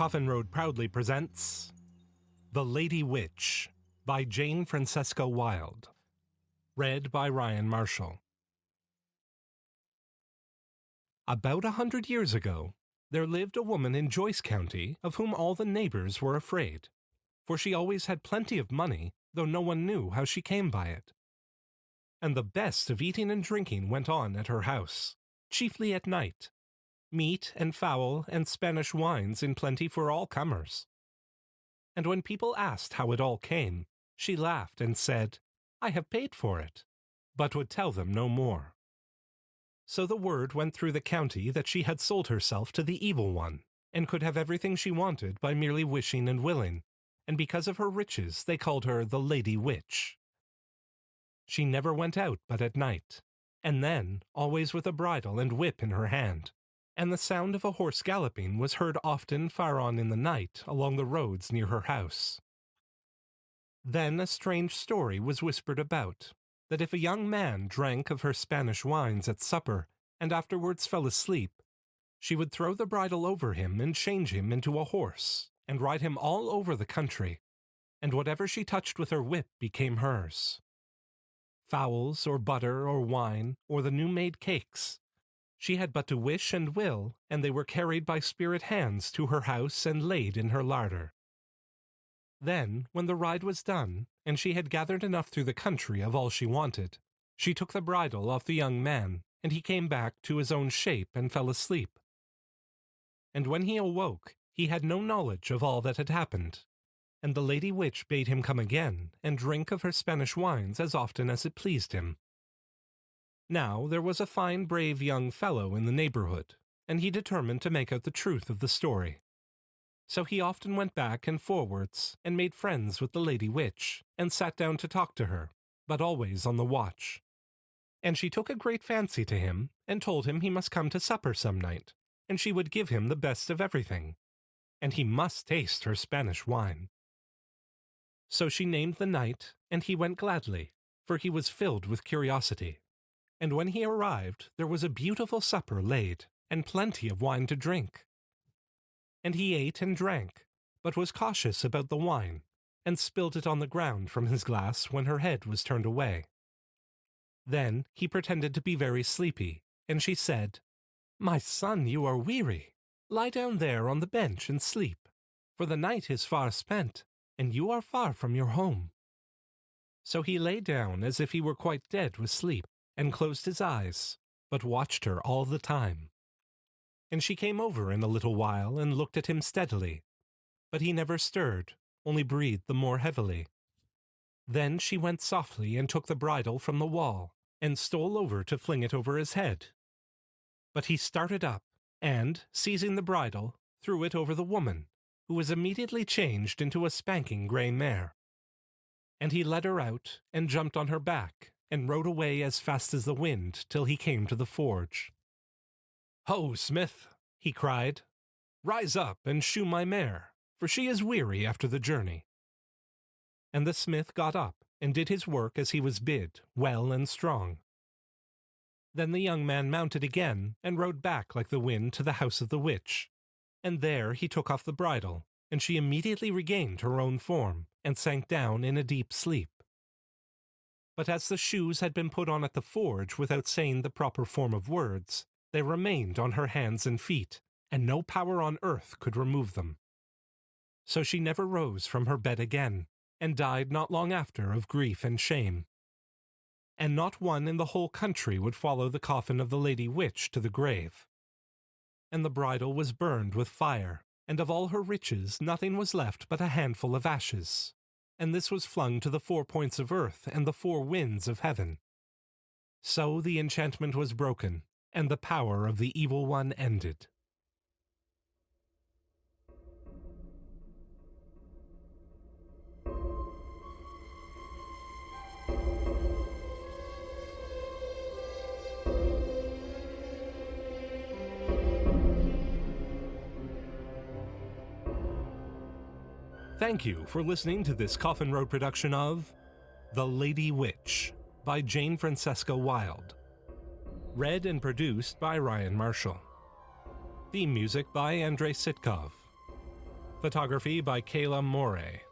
Coffin Road proudly presents The Lady Witch by Jane Francesca Wilde. Read by Ryan Marshall. About 100 years ago, there lived a woman in Joyce County of whom all the neighbors were afraid, for she always had plenty of money, though no one knew how she came by it. And the best of eating and drinking went on at her house, chiefly at night. Meat and fowl and Spanish wines in plenty for all comers. And when people asked how it all came, she laughed and said, "I have paid for it," but would tell them no more. So the word went through the county that she had sold herself to the evil one, and could have everything she wanted by merely wishing and willing, and because of her riches they called her the Lady Witch. She never went out but at night, and then always with a bridle and whip in her hand, and the sound of a horse galloping was heard often far on in the night along the roads near her house. Then a strange story was whispered about, that if a young man drank of her Spanish wines at supper and afterwards fell asleep, she would throw the bridle over him and change him into a horse, and ride him all over the country, and whatever she touched with her whip became hers. Fowls or butter or wine or the new-made cakes, she had but to wish and will, and they were carried by spirit hands to her house and laid in her larder. Then, when the ride was done, and she had gathered enough through the country of all she wanted, she took the bridle off the young man, and he came back to his own shape and fell asleep. And when he awoke, he had no knowledge of all that had happened, and the Lady Witch bade him come again and drink of her Spanish wines as often as it pleased him. Now there was a fine brave young fellow in the neighborhood, and he determined to make out the truth of the story. So he often went back and forwards, and made friends with the Lady Witch, and sat down to talk to her, but always on the watch. And she took a great fancy to him, and told him he must come to supper some night, and she would give him the best of everything, and he must taste her Spanish wine. So she named the night, and he went gladly, for he was filled with curiosity. And when he arrived, there was a beautiful supper laid, and plenty of wine to drink. And he ate and drank, but was cautious about the wine, and spilled it on the ground from his glass when her head was turned away. Then he pretended to be very sleepy, and she said, "My son, you are weary. Lie down there on the bench and sleep, for the night is far spent, and you are far from your home." So he lay down as if he were quite dead with sleep, and closed his eyes, but watched her all the time. And she came over in a little while and looked at him steadily, but he never stirred, only breathed the more heavily. Then she went softly and took the bridle from the wall, and stole over to fling it over his head. But he started up, and, seizing the bridle, threw it over the woman, who was immediately changed into a spanking grey mare. And he led her out, and jumped on her back, and rode away as fast as the wind till he came to the forge. "Ho, smith," he cried, "rise up and shoe my mare, for she is weary after the journey." And the smith got up and did his work as he was bid, well and strong. Then the young man mounted again and rode back like the wind to the house of the witch, and there he took off the bridle, and she immediately regained her own form and sank down in a deep sleep. But as the shoes had been put on at the forge without saying the proper form of words, they remained on her hands and feet, and no power on earth could remove them. So she never rose from her bed again, and died not long after of grief and shame. And not one in the whole country would follow the coffin of the Lady Witch to the grave. And the bridle was burned with fire, and of all her riches nothing was left but a handful of ashes. And this was flung to the 4 points of earth and the 4 winds of heaven. So the enchantment was broken, and the power of the evil one ended. Thank you for listening to this Coffin Road production of The Lady Witch by Jane Francesca Wilde. Read and produced by Ryan Marshall. Theme music by ANDREY SITKOV. Photography by KAYLA MAURAIS.